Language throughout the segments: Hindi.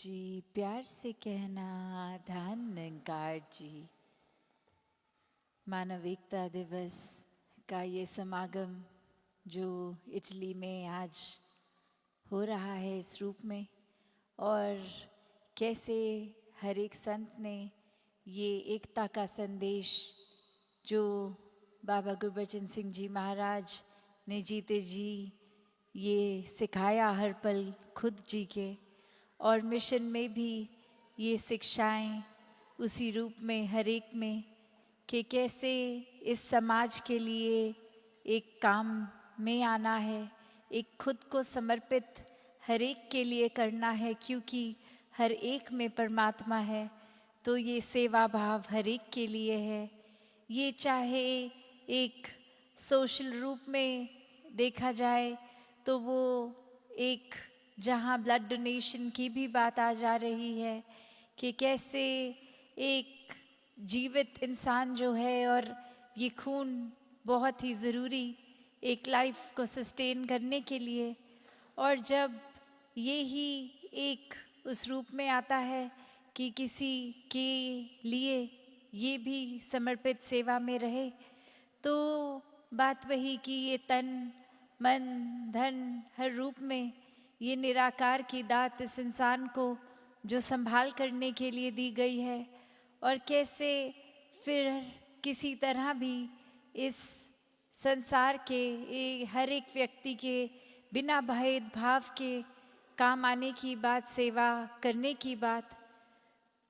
जी, प्यार से कहना ध्यान निरंकार जी। मानव एकता दिवस का ये समागम जो इटली में आज हो रहा है इस रूप में, और कैसे हर एक संत ने ये एकता का संदेश जो बाबा गुरबचन सिंह जी महाराज ने जीते जी ये सिखाया हर पल खुद जी के, और मिशन में भी ये शिक्षाएं उसी रूप में हर एक में कि कैसे इस समाज के लिए एक काम में आना है, एक खुद को समर्पित हर एक के लिए करना है, क्योंकि हर एक में परमात्मा है। तो ये सेवा भाव हर एक के लिए है। ये चाहे एक सोशल रूप में देखा जाए तो वो एक जहाँ ब्लड डोनेशन की भी बात आ जा रही है कि कैसे एक जीवित इंसान जो है, और ये खून बहुत ही ज़रूरी एक लाइफ को सस्टेन करने के लिए, और जब ये ही एक उस रूप में आता है कि किसी के लिए ये भी समर्पित सेवा में रहे, तो बात वही कि ये तन मन धन हर रूप में ये निराकार की दात इस इंसान को जो संभाल करने के लिए दी गई है, और कैसे फिर किसी तरह भी इस संसार के हर एक व्यक्ति के बिना भेदभाव के काम आने की बात, सेवा करने की बात,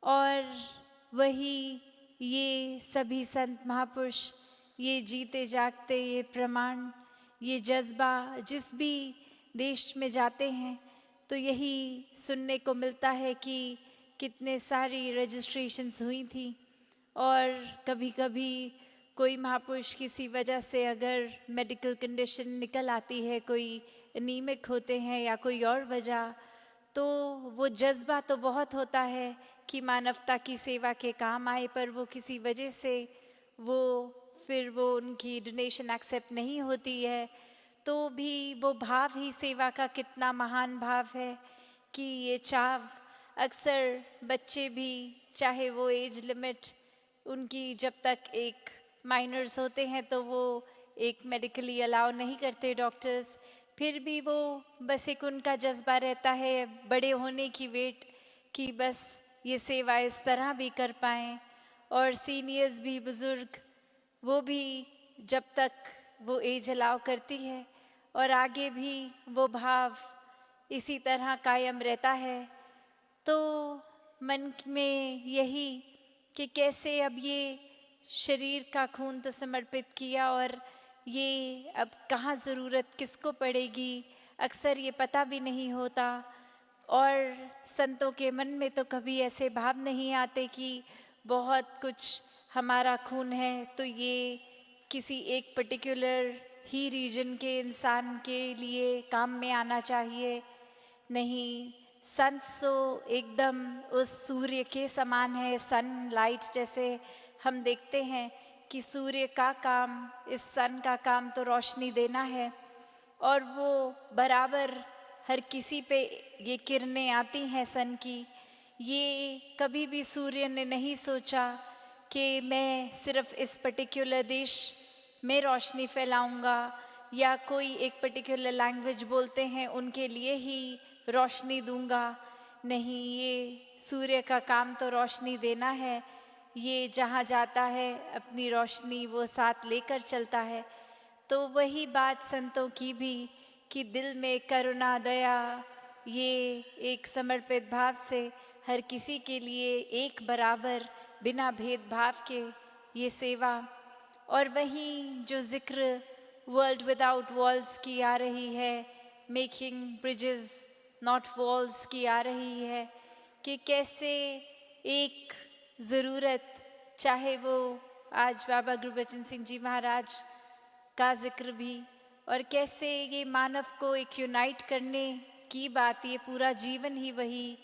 और वही ये सभी संत महापुरुष ये जीते जागते ये प्रमाण, ये जज्बा जिस भी देश में जाते हैं तो यही सुनने को मिलता है कि कितने सारी रजिस्ट्रेशंस हुई थी, और कभी कभी कोई महापुरुष किसी वजह से अगर मेडिकल कंडीशन निकल आती है, कोई एनीमिक होते हैं या कोई और वजह, तो वो जज्बा तो बहुत होता है कि मानवता की सेवा के काम आए, पर वो किसी वजह से वो उनकी डोनेशन एक्सेप्ट नहीं होती है, तो भी वो भाव ही सेवा का कितना महान भाव है कि ये चाव अक्सर बच्चे भी, चाहे वो एज लिमिट उनकी जब तक एक माइनर्स होते हैं तो वो एक मेडिकली अलाउ नहीं करते डॉक्टर्स, फिर भी वो बस एक उनका जज्बा रहता है बड़े होने की वेट कि बस ये सेवा इस तरह भी कर पाएँ, और सीनियर्स भी बुज़ुर्ग वो भी जब तक वो एज अलाउ करती है, और आगे भी वो भाव इसी तरह कायम रहता है। तो मन में यही कि कैसे अब ये शरीर का खून तो समर्पित किया, और ये अब कहाँ ज़रूरत किसको पड़ेगी, अक्सर ये पता भी नहीं होता, और संतों के मन में तो कभी ऐसे भाव नहीं आते कि बहुत कुछ हमारा खून है तो ये किसी एक पर्टिकुलर ही रीजन के इंसान के लिए काम में आना चाहिए। नहीं, सन सो एकदम उस सूर्य के समान है, सनलाइट जैसे हम देखते हैं कि सूर्य का काम, इस सन का काम तो रोशनी देना है, और वो बराबर हर किसी पे ये किरणें आती हैं सन की। ये कभी भी सूर्य ने नहीं सोचा कि मैं सिर्फ इस पर्टिकुलर देश में रोशनी फैलाऊंगा, या कोई एक पर्टिकुलर लैंग्वेज बोलते हैं उनके लिए ही रोशनी दूंगा। नहीं, ये सूर्य का काम तो रोशनी देना है, ये जहाँ जाता है अपनी रोशनी वो साथ लेकर चलता है। तो वही बात संतों की भी कि दिल में करुणा दया, ये एक समर्पित भाव से हर किसी के लिए एक बराबर बिना भेदभाव के ये सेवा, और वहीं जो जिक्र वर्ल्ड विदाउट वॉल्स की आ रही है, मेकिंग ब्रिजेस नॉट वॉल्स की आ रही है, कि कैसे एक ज़रूरत, चाहे वो आज बाबा गुरबचन सिंह जी महाराज का जिक्र भी, और कैसे ये मानव को एक यूनाइट करने की बात, ये पूरा जीवन ही वही,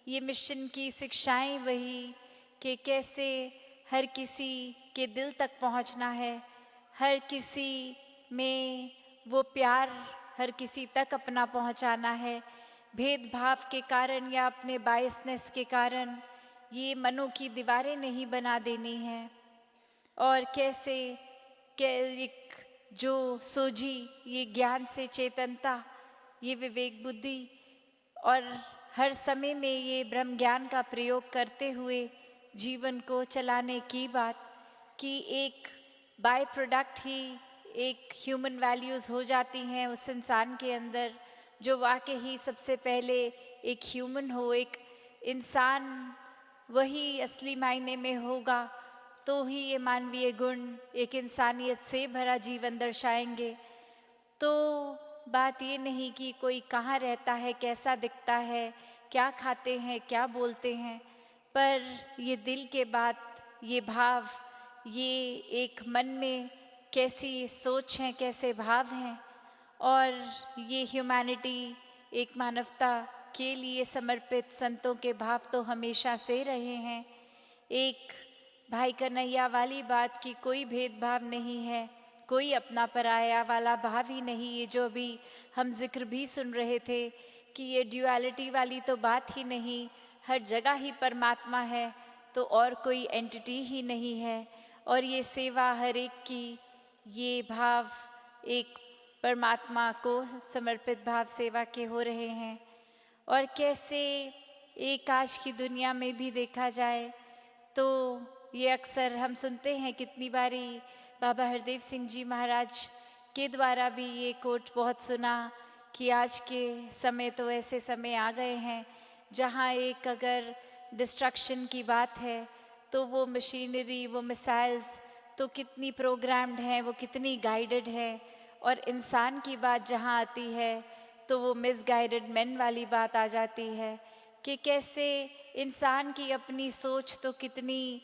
ये मिशन की शिक्षाएं वही कि कैसे हर किसी के दिल तक पहुंचना है, हर किसी में वो प्यार हर किसी तक अपना पहुंचाना है, भेदभाव के कारण या अपने बायसनेस के कारण ये मनों की दीवारें नहीं बना देनी है। और कैसे एक जो सोझी, ये ज्ञान से चेतनता, ये विवेक बुद्धि और हर समय में ये ब्रह्म ज्ञान का प्रयोग करते हुए जीवन को चलाने की बात, कि एक बाय प्रोडक्ट ही एक ह्यूमन वैल्यूज़ हो जाती हैं उस इंसान के अंदर, जो वाकई ही सबसे पहले एक ह्यूमन हो, एक इंसान वही असली मायने में होगा तो ही ये मानवीय गुण एक इंसानियत से भरा जीवन दर्शाएंगे। तो बात ये नहीं कि कोई कहाँ रहता है, कैसा दिखता है, क्या खाते हैं, क्या बोलते हैं, पर ये दिल के बात, ये भाव, ये एक मन में कैसी सोच है, कैसे भाव हैं। और ये ह्यूमैनिटी, एक मानवता के लिए समर्पित संतों के भाव तो हमेशा से रहे हैं। एक भाई कन्हैया वाली बात की कोई भेदभाव नहीं है, कोई अपना पराया वाला भाव ही नहीं। ये जो अभी हम जिक्र भी सुन रहे थे कि ये ड्यूअलिटी वाली तो बात ही नहीं, हर जगह ही परमात्मा है तो और एंटिटी एंटिटी ही नहीं है। और ये सेवा हर एक की, ये भाव एक परमात्मा को समर्पित भाव सेवा के हो रहे हैं। और कैसे एक आज की दुनिया में भी देखा जाए तो ये अक्सर हम सुनते हैं, कितनी बारी बाबा हरदेव सिंह जी महाराज के द्वारा भी ये कोट बहुत सुना कि आज के समय तो ऐसे समय आ गए हैं जहाँ एक अगर डिस्ट्रक्शन की बात है तो वो मशीनरी, वो मिसाइल्स तो कितनी प्रोग्राम्ड हैं, वो कितनी गाइडेड है। और इंसान की बात जहाँ आती है तो वो मिसगाइडेड मैन वाली बात आ जाती है कि कैसे इंसान की अपनी सोच तो कितनी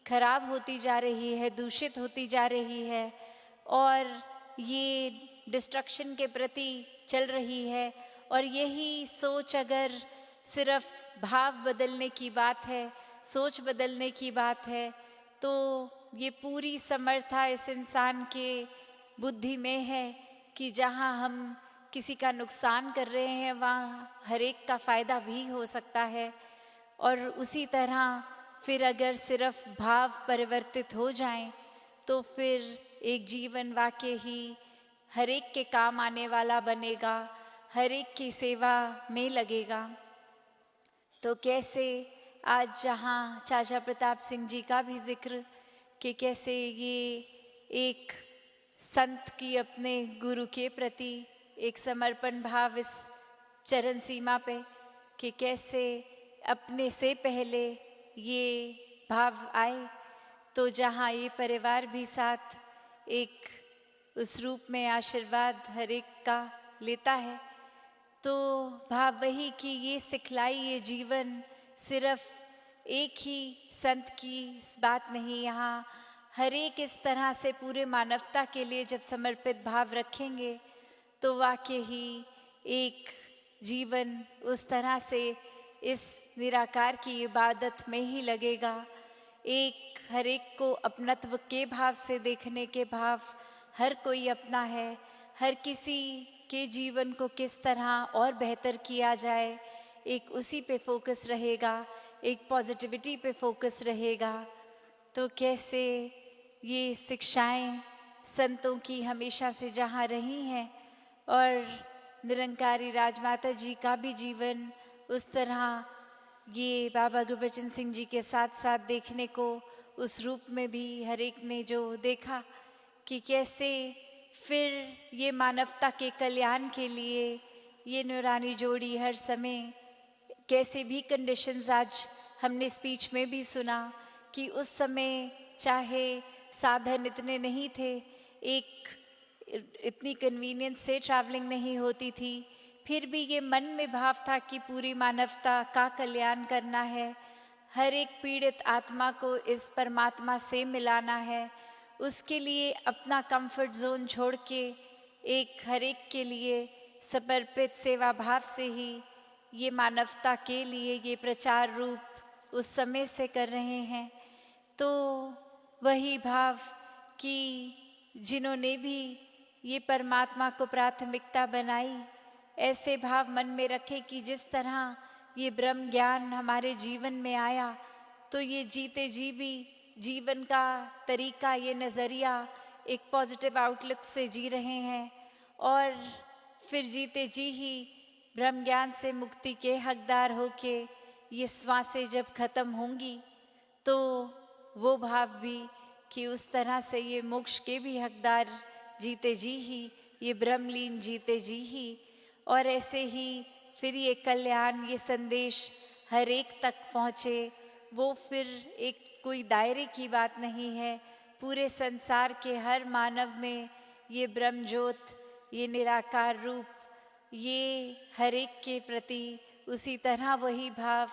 खराब होती जा रही है, दूषित होती जा रही है और ये डिस्ट्रक्शन के प्रति चल रही है। और यही सोच अगर सिर्फ भाव बदलने की बात है, सोच बदलने की बात है, तो ये पूरी समर्था इस इंसान के बुद्धि में है कि जहाँ हम किसी का नुकसान कर रहे हैं वहाँ हर एक का फ़ायदा भी हो सकता है। और उसी तरह फिर अगर सिर्फ भाव परिवर्तित हो जाएं तो फिर एक जीवन वाकई ही हर एक के काम आने वाला बनेगा, हर एक की सेवा में लगेगा। तो कैसे आज जहाँ चाचा प्रताप सिंह जी का भी जिक्र कि कैसे ये एक संत की अपने गुरु के प्रति एक समर्पण भाव इस चरण सीमा पे, कि कैसे अपने से पहले ये भाव आए तो जहाँ ये परिवार भी साथ एक उस रूप में आशीर्वाद हर एक का लेता है, तो भाव वही कि ये सिखलाई, ये जीवन सिर्फ एक ही संत की बात नहीं, यहाँ हर एक इस तरह से पूरे मानवता के लिए जब समर्पित भाव रखेंगे तो वाकई ही एक जीवन उस तरह से इस निराकार की इबादत में ही लगेगा। एक हर एक को अपनत्व के भाव से देखने के भाव, हर कोई अपना है, हर किसी के जीवन को किस तरह और बेहतर किया जाए, एक उसी पे फोकस रहेगा, एक पॉजिटिविटी पे फोकस रहेगा। तो कैसे ये शिक्षाएं संतों की हमेशा से जहाँ रही हैं और निरंकारी राजमाता जी का भी जीवन उस तरह ये बाबा गुरबचन सिंह जी के साथ साथ देखने को उस रूप में भी हर एक ने जो देखा कि कैसे फिर ये मानवता के कल्याण के लिए ये नूरानी जोड़ी हर समय कैसे भी कंडीशंस, आज हमने स्पीच में भी सुना कि उस समय चाहे साधन इतने नहीं थे, एक इतनी कन्वीनियंस से ट्रैवलिंग नहीं होती थी, फिर भी ये मन में भाव था कि पूरी मानवता का कल्याण करना है, हर एक पीड़ित आत्मा को इस परमात्मा से मिलाना है। उसके लिए अपना कंफर्ट जोन छोड़ के एक हर एक के लिए समर्पित सेवा भाव से ही ये मानवता के लिए ये प्रचार रूप उस समय से कर रहे हैं। तो वही भाव कि जिन्होंने भी ये परमात्मा को प्राथमिकता बनाई ऐसे भाव मन में रखें कि जिस तरह ये ब्रह्म ज्ञान हमारे जीवन में आया तो ये जीते जी भी जीवन का तरीका, ये नज़रिया एक पॉजिटिव आउटलुक से जी रहे हैं और फिर जीते जी ही ब्रह्म ज्ञान से मुक्ति के हकदार होके ये श्वासें जब खत्म होंगी तो वो भाव भी कि उस तरह से ये मोक्ष के भी हकदार जीते जी ही, ये ब्रह्मलीन जीते जी ही, और ऐसे ही फिर ये कल्याण, ये संदेश हर एक तक पहुँचे। वो फिर एक कोई दायरे की बात नहीं है, पूरे संसार के हर मानव में ये ब्रह्म ज्योत, ये निराकार रूप, ये हर एक के प्रति उसी तरह वही भाव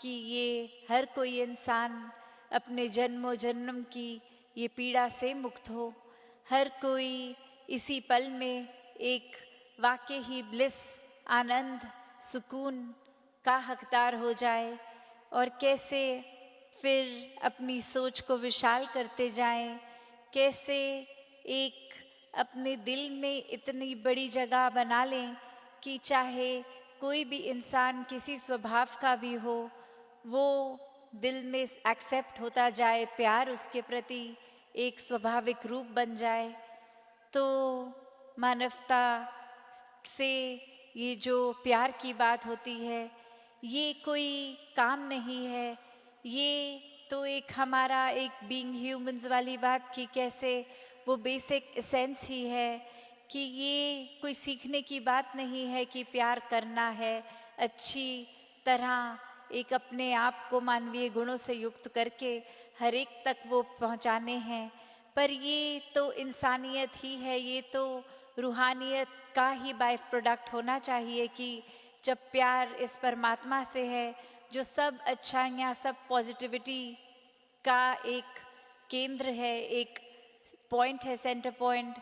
कि ये हर कोई इंसान अपने जन्मों जन्म की ये पीड़ा से मुक्त हो, हर कोई इसी पल में एक वाकई ही ब्लिस, आनंद, सुकून का हकदार हो जाए। और कैसे फिर अपनी सोच को विशाल करते जाएं, कैसे एक अपने दिल में इतनी बड़ी जगह बना लें कि चाहे कोई भी इंसान किसी स्वभाव का भी हो, वो दिल में एक्सेप्ट होता जाए, प्यार उसके प्रति एक स्वाभाविक रूप बन जाए। तो मानवता से ये जो प्यार की बात होती है, ये कोई काम नहीं है, ये तो एक हमारा एक बीइंग ह्यूमंस वाली बात की कैसे वो बेसिक एसेंस ही है कि ये कोई सीखने की बात नहीं है कि प्यार करना है, अच्छी तरह एक अपने आप को मानवीय गुणों से युक्त करके हर एक तक वो पहुंचाने हैं। पर ये तो इंसानियत ही है, ये तो रूहानियत का ही बाय प्रोडक्ट होना चाहिए कि जब प्यार इस परमात्मा से है जो सब अच्छाइयाँ, सब पॉजिटिविटी का एक केंद्र है, एक पॉइंट है, सेंटर पॉइंट,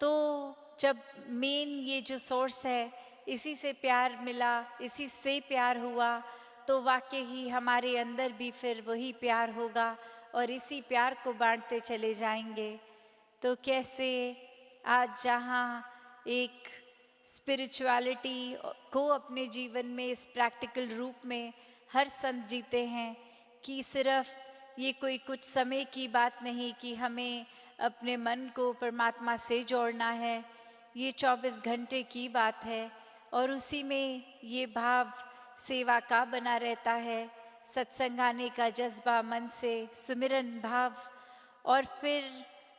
तो जब मेन ये जो सोर्स है इसी से प्यार मिला, इसी से प्यार हुआ, तो वाकई ही हमारे अंदर भी फिर वही प्यार होगा और इसी प्यार को बांटते चले जाएंगे। तो कैसे आज जहाँ एक स्पिरिचुअलिटी को अपने जीवन में इस प्रैक्टिकल रूप में हर संत जीते हैं कि सिर्फ ये कोई कुछ समय की बात नहीं कि हमें अपने मन को परमात्मा से जोड़ना है, ये 24 घंटे की बात है और उसी में ये भाव सेवा का बना रहता है, सत्संग आने का जज्बा मन से, सुमिरन भाव, और फिर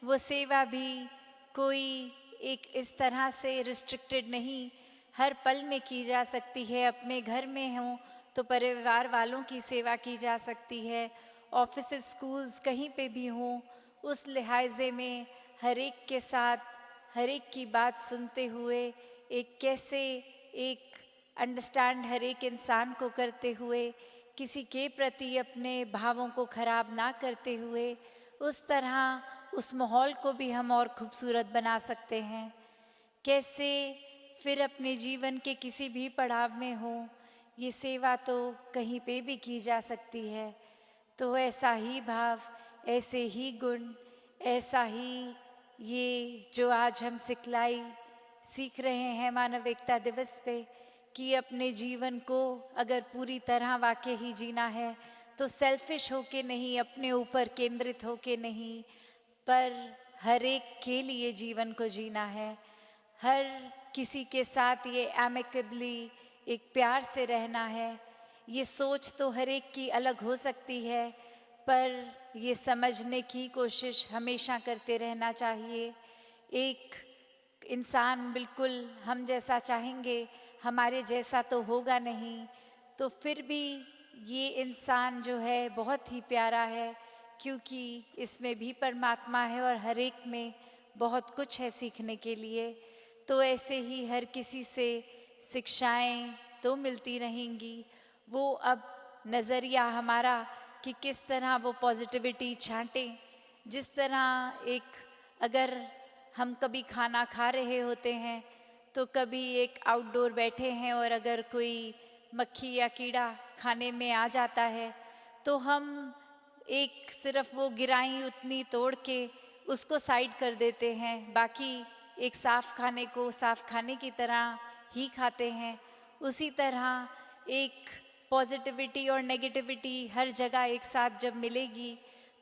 वो सेवा भी कोई एक इस तरह से रिस्ट्रिक्टेड नहीं, हर पल में की जा सकती है। अपने घर में हों तो परिवार वालों की सेवा की जा सकती है, ऑफिस, स्कूल्स, कहीं पे भी हों, उस लिहाजे में हर एक के साथ हर एक की बात सुनते हुए एक कैसे एक अंडरस्टैंड हर एक इंसान को करते हुए, किसी के प्रति अपने भावों को खराब ना करते हुए, उस तरह उस माहौल को भी हम और खूबसूरत बना सकते हैं। कैसे फिर अपने जीवन के किसी भी पड़ाव में हो, ये सेवा तो कहीं पे भी की जा सकती है। तो ऐसा ही भाव, ऐसे ही गुण, ऐसा ही ये जो आज हम सिखलाई सीख रहे हैं मानव एकता दिवस पे कि अपने जीवन को अगर पूरी तरह वाकई ही जीना है तो सेल्फिश होके नहीं, अपने ऊपर केंद्रित होके नहीं, पर हर एक के लिए जीवन को जीना है, हर किसी के साथ ये एमिकेबली एक प्यार से रहना है। ये सोच तो हर एक की अलग हो सकती है, पर ये समझने की कोशिश हमेशा करते रहना चाहिए। एक इंसान बिल्कुल हम जैसा चाहेंगे, हमारे जैसा तो होगा नहीं, तो फिर भी ये इंसान जो है बहुत ही प्यारा है, क्योंकि इसमें भी परमात्मा है और हर एक में बहुत कुछ है सीखने के लिए। तो ऐसे ही हर किसी से शिक्षाएं तो मिलती रहेंगी, वो अब नज़रिया हमारा कि किस तरह वो पॉजिटिविटी छांटें। जिस तरह एक अगर हम कभी खाना खा रहे होते हैं तो कभी एक आउटडोर बैठे हैं और अगर कोई मक्खी या कीड़ा खाने में आ जाता है तो हम एक सिर्फ वो गिराई उतनी तोड़ के उसको साइड कर देते हैं, बाकी एक साफ़ खाने को साफ़ खाने की तरह ही खाते हैं, उसी तरह एक पॉजिटिविटी और नेगेटिविटी हर जगह एक साथ जब मिलेगी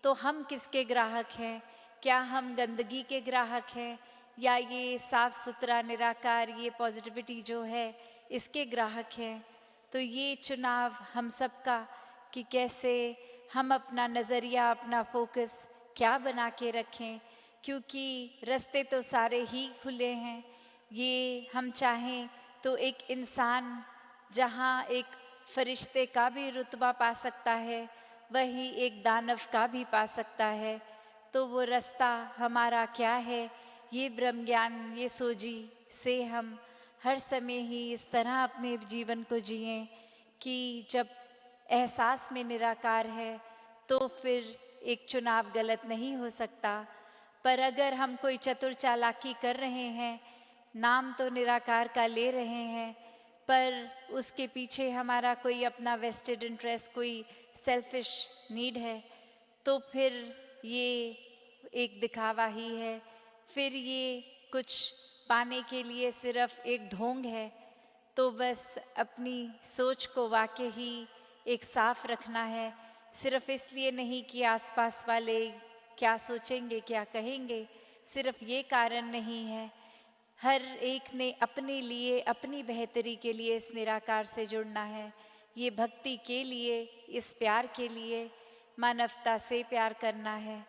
तो हम किसके ग्राहक हैं? क्या हम गंदगी के ग्राहक हैं या ये साफ सुथरा निराकार ये पॉजिटिविटी जो है इसके ग्राहक हैं? तो ये चुनाव हम सबका कि कैसे हम अपना नज़रिया, अपना फोकस क्या बना के रखें, क्योंकि रास्ते तो सारे ही खुले हैं। ये हम चाहें तो एक इंसान जहाँ एक फरिश्ते का भी रुतबा पा सकता है, वही एक दानव का भी पा सकता है। तो वो रास्ता हमारा क्या है, ये ब्रह्म ज्ञान, ये सोजी से हम हर समय ही इस तरह अपने जीवन को जिएं कि जब एहसास में निराकार है तो फिर एक चुनाव गलत नहीं हो सकता। पर अगर हम कोई चतुर चालाकी कर रहे हैं, नाम तो निराकार का ले रहे हैं, पर उसके पीछे हमारा कोई अपना वेस्टेड इंटरेस्ट, कोई सेल्फिश नीड है, तो फिर ये एक दिखावा ही है, फिर ये कुछ पाने के लिए सिर्फ एक ढोंग है। तो बस अपनी सोच को वाकई ही एक साफ रखना है, सिर्फ इसलिए नहीं कि आसपास वाले क्या सोचेंगे, क्या कहेंगे, सिर्फ ये कारण नहीं है। हर एक ने अपने लिए, अपनी बेहतरी के लिए इस निराकार से जुड़ना है, ये भक्ति के लिए, इस प्यार के लिए, मानवता से प्यार करना है।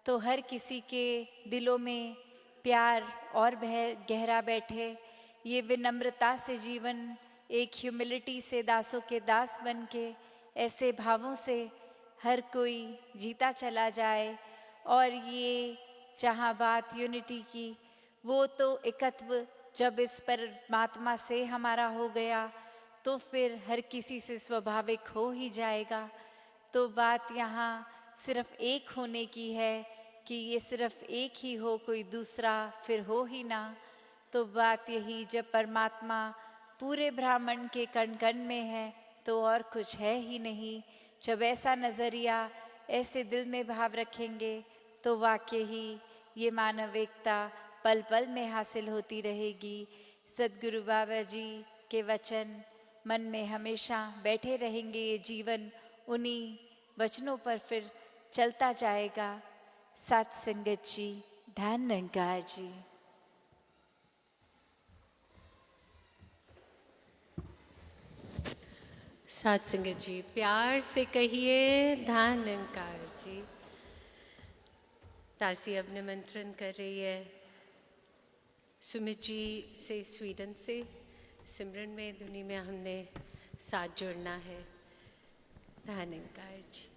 तो हर किसी के दिलों में प्यार और गहरा बैठे, ये विनम्रता से जीवन, एक ह्यूमिलिटी से दासों के दास बन के, ऐसे भावों से हर कोई जीता चला जाए। और ये जहाँ बात यूनिटी की, वो तो एकत्व जब इस परमात्मा से हमारा हो गया तो फिर हर किसी से स्वाभाविक हो ही जाएगा। तो बात यहाँ सिर्फ एक होने की है कि ये सिर्फ एक ही हो, कोई दूसरा फिर हो ही ना। तो बात यही, जब परमात्मा पूरे ब्रह्मांड के कण कण में है तो और कुछ है ही नहीं। जब ऐसा नज़रिया, ऐसे दिल में भाव रखेंगे तो वाकई ही ये मानव एकता पल पल में हासिल होती रहेगी। सद्गुरु बाबा जी के वचन मन में हमेशा बैठे रहेंगे, ये जीवन उन्हीं वचनों पर फिर चलता जाएगा। सत संगत जी, धन निरंकार जी। सात संगत जी, प्यार से कहिए धन निरंकार जी। दासी अब निमंत्रण कर रही है सुमित जी से स्वीडन से। सिमरन में धुनी में हमने साथ जुड़ना है। धन निरंकार जी।